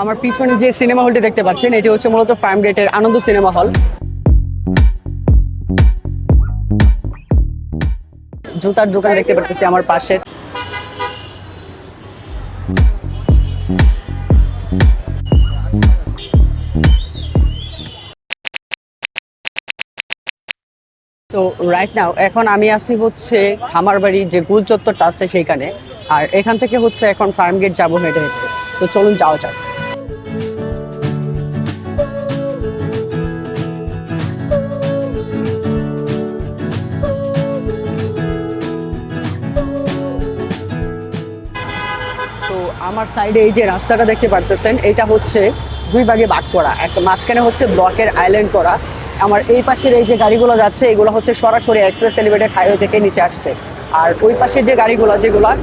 আমার পিছনে যে সিনেমা হলটি দেখতে পাচ্ছেন এটি হচ্ছে মূলত ফার্ম গেটের আনন্দ সিনেমা হল। জুতার দোকান দেখতে পাচ্ছি আমার পাশে। তো রাইট নাও এখন আমি আছি হচ্ছে খামারবাড়ি যে গুল চত্বরটা আছে সেইখানে, আর এখান থেকে হচ্ছে এখন ফার্ম গেট যাবো হেঁটে হেঁটে। তো চলুন যাওয়া যাক। তো আমার সাইডে এই যে রাস্তাটা দেখতে পারতেছেন এটা হচ্ছে দুই ভাগে ভাগ করা, একটা মাঝখানে হচ্ছে ব্লকের আইল্যান্ড করা। আমার এই পাশের এই যে গাড়িগুলো যাচ্ছে এগুলো হচ্ছে সরাসরি এক্সপ্রেস এলিভেটেড হাইওয়ে থেকে নিচে আসছে, আর ওই পাশে যে গাড়িগুলো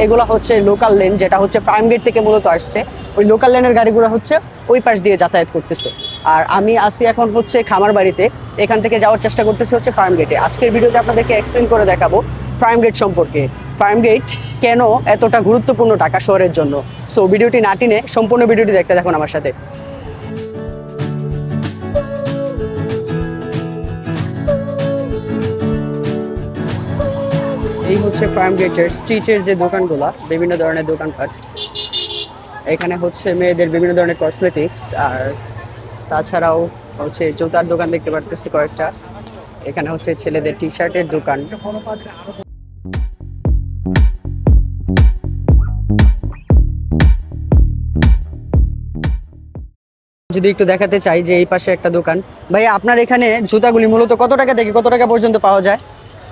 এগুলো হচ্ছে লোকাল লেন, যেটা হচ্ছে ফার্ম গেট থেকে মূলত আসছে। ওই লোকাল লেনের গাড়িগুলো হচ্ছে ওই পাশ দিয়ে যাতায়াত করতেছে। আর আমি আসি এখন হচ্ছে খামারবাড়িতে, এখান থেকে যাওয়ার চেষ্টা করতেছি হচ্ছে ফার্ম গেটে। আজকের ভিডিওতে আপনাদেরকে এক্সপ্লেন করে দেখাবো ফার্ম গেট সম্পর্কে, ফার্ম গেট কেন এতটা গুরুত্বপূর্ণ ঢাকা শহরের জন্য। সো ভিডিওটি না টেনে সম্পূর্ণ ভিডিওটি দেখতে দেখুন আমার সাথে। এই হচ্ছে ফার্ম গেটের স্ট্রিটের যে দোকানগুলো, বিভিন্ন ধরনের দোকানপাট। এখানে হচ্ছে মেয়েদের বিভিন্ন ধরনের কসমেটিক্স, আর তাছাড়াও হচ্ছে জুতার দোকান দেখতে পারতেছি কয়েকটা। এখানে হচ্ছে ছেলেদের টি শার্টের দোকান। যদি একটু দেখাতে চাই যে এই পাশে একটা দোকান। ভাই আপনার এখানে জুতাগুলি মূলত কত টাকা থেকে কত টাকা পর্যন্ত পাওয়া যায়?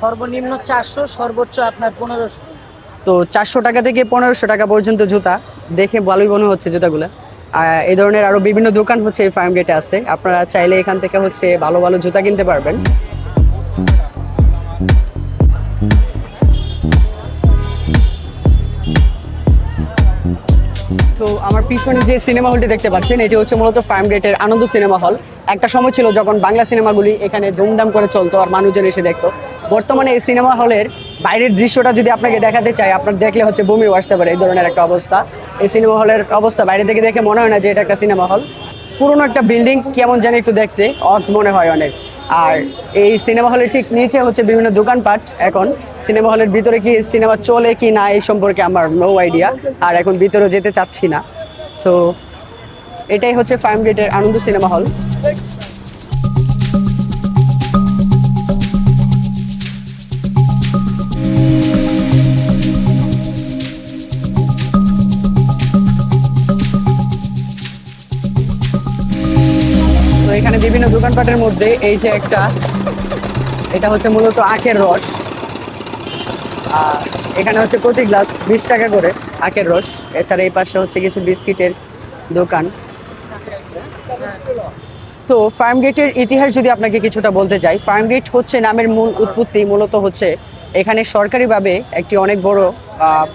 সর্বনিম্ন 400, সর্বোচ্চ আপনার 1500। তো 400 টাকা থেকে 1500 টাকা পর্যন্ত জুতা, দেখে ভালোই মনে হচ্ছে জুতাগুলো। এই ধরনের আরো বিভিন্ন দোকান হচ্ছে এই ফার্ম গেটে আছে, আপনারা চাইলে এখান থেকে হচ্ছে ভালো ভালো জুতা কিনতে পারবেন। তো আমার পিছনে যে সিনেমা হলটি দেখতে পাচ্ছেন এটি হচ্ছে মূলত ফার্ম গেটের আনন্দ সিনেমা হল। একটা সময় ছিল যখন বাংলা সিনেমাগুলি এখানে ধুমধাম করে চলতো আর মানুষজন এসে দেখতো। বর্তমানে এই সিনেমা হলের বাইরের দৃশ্যটা যদি আপনাকে দেখাতে চাই, আপনার দেখলে হচ্ছে বমিও আসতে পারে, এই ধরনের একটা অবস্থা। এই সিনেমা হলের অবস্থা বাইরে থেকে দেখে মনে হয় না যে এটা একটা সিনেমা হল। পুরোনো একটা বিল্ডিং, কেমন জানি একটু দেখতে অদ মনে হয় অনেক। আর এই সিনেমা হলের ঠিক নিচে হচ্ছে বিভিন্ন দোকানপাট। এখন সিনেমা হলের ভিতরে কি সিনেমা চলে কি না এই সম্পর্কে আমার নো আইডিয়া, আর এখন ভিতরে যেতে চাচ্ছি না। সো এটাই হচ্ছে ফার্ম গেটের আনন্দ সিনেমা হল। তো এখানে বিভিন্ন দোকানপাটের মধ্যে এই যে একটা, এটা হচ্ছে মূলত আখের রস। আর এখানে হচ্ছে প্রতি গ্লাস 20 টাকা করে আখের রস। এছাড়া এই পাশে হচ্ছে কিছু বিস্কিটের দোকান। তো ফার্ম গেটের ইতিহাস যদি আপনাকে কিছুটা বলতে চাই, ফার্ম গেট হচ্ছে নামের মূল উৎপত্তি মূলত হচ্ছে এখানে সরকারিভাবে একটি অনেক বড়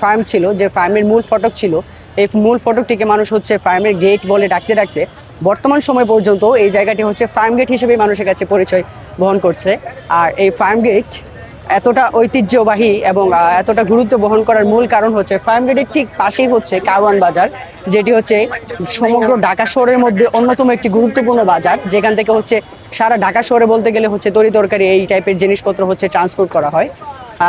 ফার্ম ছিল, যে ফার্মের মূল ফটক ছিল। এই মূল ফটকটিকে মানুষ হচ্ছে ফার্মের গেট বলে ডাকতে ডাকতে বর্তমান সময় পর্যন্ত এই জায়গাটি হচ্ছে ফার্ম গেট হিসেবে মানুষের কাছে পরিচয় বহন করছে। আর এই ফার্ম গেট এতটা ঐতিহ্যবাহী এবং এতটা গুরুত্ব বহন করার মূল কারণ হচ্ছে ফার্ম গেটের ঠিক পাশেই হচ্ছে কারওয়ান বাজার, যেটি হচ্ছে সমগ্র ঢাকা শহরের মধ্যে অন্যতম একটি গুরুত্বপূর্ণ বাজার, যেখান থেকে হচ্ছে সারা ঢাকা শহরে বলতে গেলে হচ্ছে তরি তরকারি এই টাইপের জিনিসপত্র হচ্ছে ট্রান্সপোর্ট করা হয়।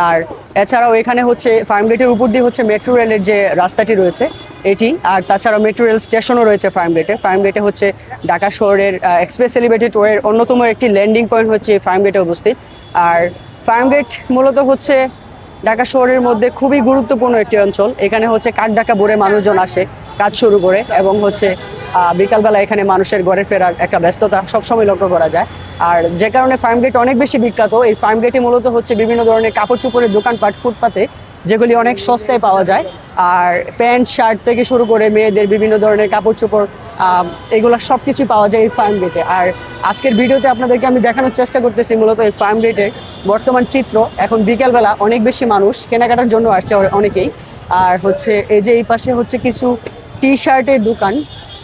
আর এছাড়াও এখানে হচ্ছে ফার্ম গেটের উপর দিয়ে হচ্ছে মেট্রো রেলের যে রাস্তাটি রয়েছে এটি, আর তাছাড়াও মেট্রো রেল স্টেশনও রয়েছে ফার্ম গেটে। ফার্ম গেটে হচ্ছে ঢাকা শহরের এক্সপ্রেস এলিভেটেড ওয়ের অন্যতম একটি ল্যান্ডিং পয়েন্ট হচ্ছে ফার্ম গেটে উপস্থিত। আর ফার্ম গেট মূলত হচ্ছে ঢাকা শহরের মধ্যে খুবই গুরুত্বপূর্ণ একটি অঞ্চল। এখানে হচ্ছে কাক ডাকা ভোরে মানুষজন আসে কাজ শুরু করে, এবং হচ্ছে বিকালবেলা এখানে মানুষের ঘরে ফেরার একটা ব্যস্ততা সবসময় লক্ষ্য করা যায়। আর যে কারণে ফার্ম গেট অনেক বেশি বিখ্যাত। এই ফার্ম গেটে মূলত হচ্ছে বিভিন্ন ধরনের কাপড় চোপড়ের দোকানপাট ফুটপাতে, যেগুলি অনেক সস্তায় পাওয়া যায়। আর প্যান্ট শার্ট থেকে শুরু করে মেয়েদের বিভিন্ন ধরনের কাপড় চোপড়, এগুলো সব কিছুই পাওয়া যায় এই ফার্ম গেটে। আর আজকের ভিডিওতে আপনাদেরকে আমি দেখানোর চেষ্টা করতেছি মূলত এই ফার্ম গেটের বর্তমান চিত্র। এখন বিকেলবেলা অনেক বেশি মানুষ কেনাকাটার জন্য আসছে অনেকেই। আর হচ্ছে এই যে এই পাশে হচ্ছে কিছু টি শার্টের দোকান,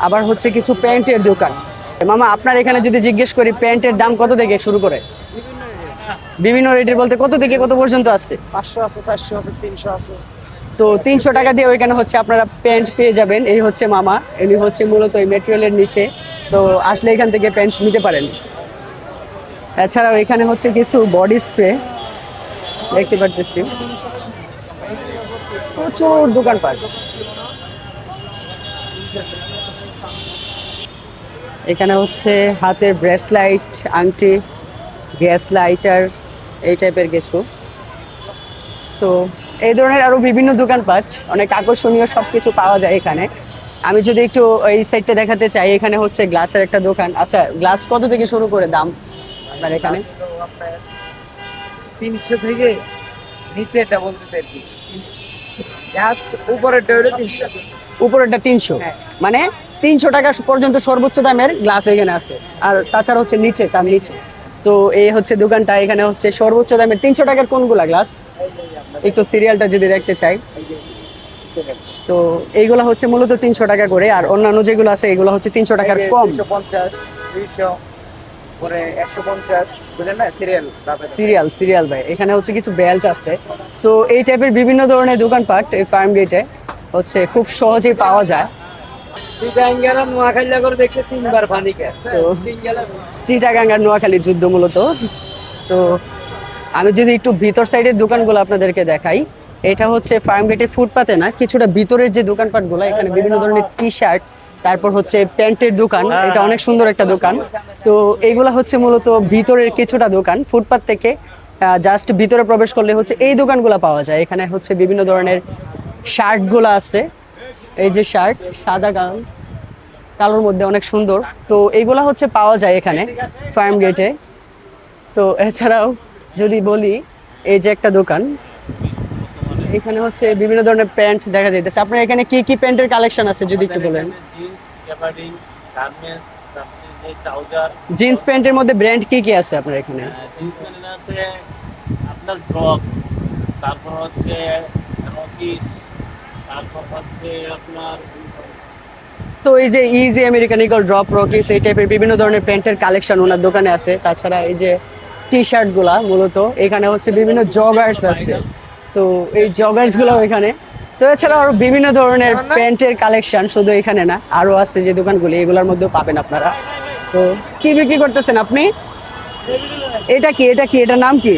আবার হচ্ছে কিছু প্যান্টের দোকান। মামা আপনার এখানে যদি জিজ্ঞেস করি প্যান্টের দাম কত থেকে শুরু করে? বিভিন্ন রেটের বলতে কত থেকে কত পর্যন্ত আছে? 500 আছে, 400 আছে, 300 আছে। তো 300 টাকা দিয়ে ওইখানে হচ্ছে আপনারা প্যান্ট পেয়ে যাবেন। এই হচ্ছে মামা, ইনি হচ্ছে মূলত এই মেট্রো রেলের নিচে। তো আসলে এখান থেকে প্যান্ট নিতে পারেন। এছাড়াও এখানে হচ্ছে কিছু বডি স্প্রে দেখতে পারতেছি, প্রচুর দোকানপাট। এখানে হচ্ছে হাতের ব্রেসলাইট, আংটি, গ্যাস লাইটার, এই টাইপের কিছু। তো এই ধরনের আরো বিভিন্ন দোকানপাট, অনেক আকর্ষণীয় সবকিছু পাওয়া যায় এখানে। আমি যদি একটু এই সাইডটা দেখাতে চাই, এখানে হচ্ছে গ্লাসের একটা দোকান। আচ্ছা, গ্লাস কত থেকে শুরু করে দাম আপনার এখানে? 300 থেকে নিচে এটা বলতেছে আর কি, জাস্ট উপরেরটা হলো 300। উপরেরটা 300, হ্যাঁ। মানে 300 টাকা পর্যন্ত সর্বোচ্চ দামের গ্লাস এখানে আছে। আর তাছাড়া হচ্ছে নিচে, তার নিচে। তো এই হচ্ছে দোকানটা, এখানে হচ্ছে সর্বোচ্চ দামের 300 টাকার কোনগুলা গ্লাস, একটু সিরিয়ালটা যদি দেখতে চাই। তো এইগুলো হচ্ছে মূলত 300 টাকা করে, আর অন্যান্য যেগুলো আছে এগুলো হচ্ছে 300 টাকার কম। 250, 200, পরে 150, বুঝলেন না? সিরিয়াল ভাই, এখানে হচ্ছে কিছু বেল্ট আছে। তো এই টাইপের বিভিন্ন ধরনের দোকানপাট এই ফার্ম গেটে হচ্ছে খুব সহজেই পাওয়া যায়। চিটাঙ্গারা নোয়াখালী করে দেখলে 3 বার পানি খায় তো চিটাগাং আর নোয়াখালীর যুদ্ধ মূলত। তো আমি যদি একটু ভিতর সাইডের দোকানগুলো আপনাদেরকে দেখাই, এটা হচ্ছে ফার্ম গেটের ফুটপাতে না, কিছুটা ভিতরের যে দোকানপাটগুলো, এখানে বিভিন্ন ধরনের টি শার্ট, তারপর হচ্ছে প্যান্টের দোকান। এটা অনেক সুন্দর একটা দোকান। তো এইগুলা হচ্ছে মূলত ভিতরের কিছুটা দোকান, ফুটপাত থেকে জাস্ট ভিতরে প্রবেশ করলে হচ্ছে এই দোকানগুলো পাওয়া যায়। এখানে হচ্ছে বিভিন্ন ধরনের শার্টগুলো আছে, এই যে শার্ট সাদা কালোর মধ্যে অনেক সুন্দর। তো এইগুলা হচ্ছে পাওয়া যায় এখানে ফার্ম গেটে। তো এছাড়াও যদি বলি, এই যে একটা দোকান, এখানে হচ্ছে বিভিন্ন ধরনের প্যান্ট দেখা যাইতেছে। আপনার এখানে কি কি প্যান্টের কালেকশন আছে যদি একটু বলেন? জিন্স, গ্যাবার্ডিন, গার্মেন্টস, তারপরে যে ট্রাউজার, জিন্স প্যান্টের মধ্যে ব্র্যান্ড কি কি আছে আপনার এখানে? জিন্স প্যান্ট আছে আপনার ড্রপ, তারপর হচ্ছে রকিস, তারপর হচ্ছে আপনার তো এই যে ইজি আমেরিকান ইগল, ড্রপ, রকিস, এই টাইপের বিভিন্ন ধরনের প্যান্টের কালেকশন ওনার দোকানে আছে। তাছাড়া এই যে টি শার্ট গুলা, মূলত এখানে হচ্ছে বিভিন্ন জগার্স আছে। তো এই জগার্স গুলো এখানে। তো এছাড়া আরো বিভিন্ন ধরনের প্যান্টের কালেকশন শুধু এখানে না, আরো আছে যে দোকানগুলি, এগুলোর মধ্যেও পাবেন আপনারা। তো কি বিক্রি করতেছেন আপনি? এটা কি এটার নাম কি?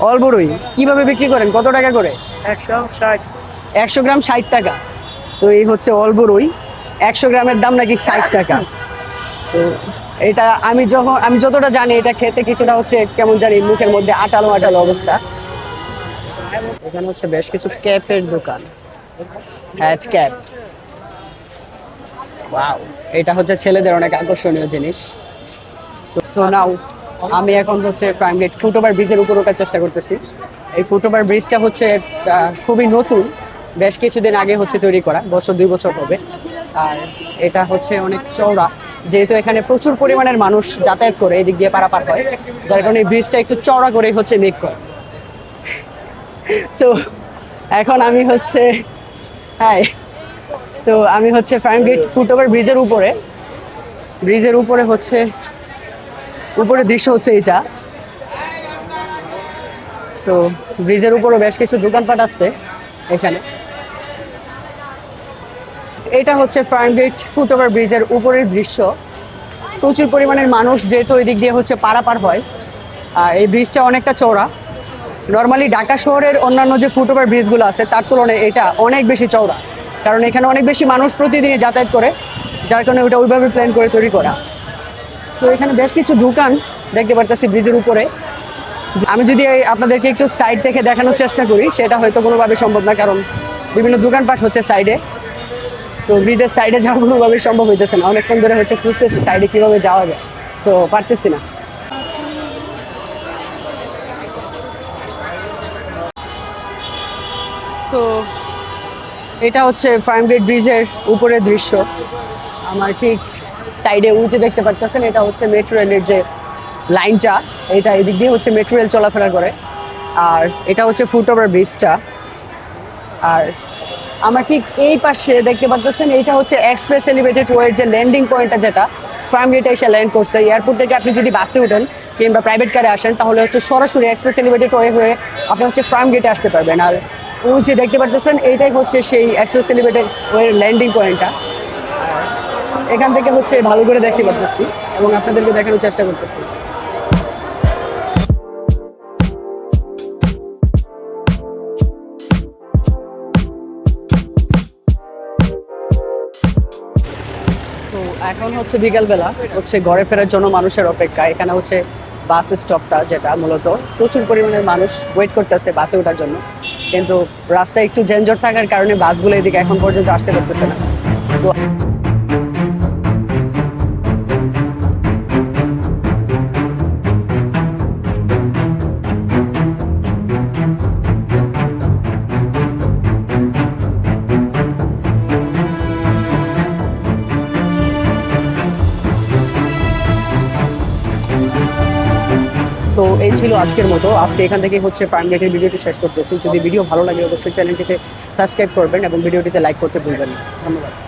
অলবরই। কিভাবে বিক্রি করেন, কত টাকা করে? 160। 100 গ্রাম 60 টাকা। তো এই হচ্ছে অলবরই, 100 গ্রামের দাম নাকি 60 টাকা। তো এটা আমি যতটা জানি, এটা খেতে কিছুটা হচ্ছে কেমন জানি মুখের মধ্যে আটালো আটালো অবস্থা। এখানে হচ্ছে বেশ কিছু ক্যাপের দোকান, হ্যাট ক্যাপ। ওয়াও, এটা হচ্ছে ছেলেদের অনেক আকর্ষণীয় জিনিস। তো সো নাও আমি এখন হচ্ছে ফার্ম গেট ফুটওভার ব্রিজের উপর ওঠার চেষ্টা করতেছি। এই ফুটওভার ব্রিজটা হচ্ছে খুবই নতুন, বেশ কিছুদিন আগে হচ্ছে তৈরি করা, 2 বছর হবে। আর এটা হচ্ছে অনেক চওড়া, যেহেতু এখানে প্রচুর পরিমাণের মানুষ যাতায়াত করে, এদিক দিয়ে পারাপার হয়, যার কারণে এই ব্রিজটা একটু চওড়া করে হচ্ছে মেক করে। সো এখন আমি হচ্ছে তো আমি হচ্ছে ফার্ম গেট ফুটওভার ব্রিজের উপরে হচ্ছে উপরের দৃশ্য হচ্ছে এটা। তো ব্রিজের উপরে বেশ কিছু দোকানপাট আছে এখানে। এটা হচ্ছে ফার্ম গেট ফুটওভার ব্রিজের উপরের দৃশ্য। প্রচুর পরিমাণের মানুষ যেহেতু ওই দিক দিয়ে হচ্ছে পারাপার হয়, আর এই ব্রিজটা অনেকটা চওড়া। নর্মালি ঢাকা শহরের অন্যান্য যে ফুটওভার ব্রিজগুলো আছে তার তুলনায় এটা অনেক বেশি চওড়া, কারণ এখানে অনেক বেশি মানুষ প্রতিদিনই যাতায়াত করে, যার কারণে ওটা ওইভাবে প্ল্যান করে তৈরি করা। তো এখানে বেশ কিছু দোকান দেখতে পারতেছি ব্রিজের উপরে। আমি যদি আপনাদেরকে একটু সাইড থেকে দেখানোর চেষ্টা করি, সেটা হয়তো কোনোভাবে সম্ভব না, কারণ বিভিন্ন দোকানপাট হচ্ছে সাইডে। তো ব্রিজের সাইডে যাওয়া কোনোভাবে সম্ভব হইতেছে না। অনেকক্ষণ ধরে হচ্ছে খুঁজতেছি সাইডে কিভাবে যাওয়া যায়, তো পারতেছি না। তো এটা হচ্ছে ফার্ম গেট ব্রিজের উপরের দৃশ্য। আমার ঠিক সাইডে উঁচে দেখতে পারতেছেন, এটা হচ্ছে মেট্রো রেলের যে লাইনটা, এটা এদিক দিয়ে হচ্ছে মেট্রো রেল চলাফেরা করে। আর এটা হচ্ছে ফুটওভার ব্রিজটা। আর আমার ঠিক এই পাশে দেখতে পারতেছেন, এটা হচ্ছে এক্সপ্রেস এলিভেটেড ওয়ের যে ল্যান্ডিং পয়েন্টটা, যেটা ফার্ম গেটে এসে ল্যান্ড করছে। এয়ারপোর্ট থেকে আপনি যদি বাসে উঠেন কিংবা প্রাইভেট কারে আসেন, তাহলে হচ্ছে সরাসরি এক্সপ্রেস এলিভেটেড ওয়ে হয়ে আপনি হচ্ছে ফার্ম গেটে আসতে পারবেন। আর ওই যে দেখতে পারতেছেন এইটাই হচ্ছে সেই এক্সপ্রেস এলিভেটেড ওয়ের ল্যান্ডিং পয়েন্টটা। এখান থেকে হচ্ছে ভালো করে দেখতে পারতেছি এবং আপনাদেরকে দেখানোর চেষ্টা করতেছি। তো এখন হচ্ছে বিকালবেলা, হচ্ছে ঘরে ফেরার জন্য মানুষের অপেক্ষা। এখানে হচ্ছে বাস স্টপটা, যেটা মূলত প্রচুর পরিমাণে মানুষ ওয়েট করতেছে বাসে ওঠার জন্য, কিন্তু রাস্তায় একটু যানজট থাকার কারণে বাসগুলো এদিকে এখন পর্যন্ত আসতে পারতেছে না। তো তো এই ছিল আজকের মতো। আজকে এখান থেকে হচ্ছে ফার্ম গেটের ভিডিওটি শেষ করতেছি। যদি ভিডিও ভালো লাগে অবশ্যই চ্যানেলটিতে সাবস্ক্রাইব করবেন এবং ভিডিওটিতে লাইক করতে ভুলবেন না। ধন্যবাদ।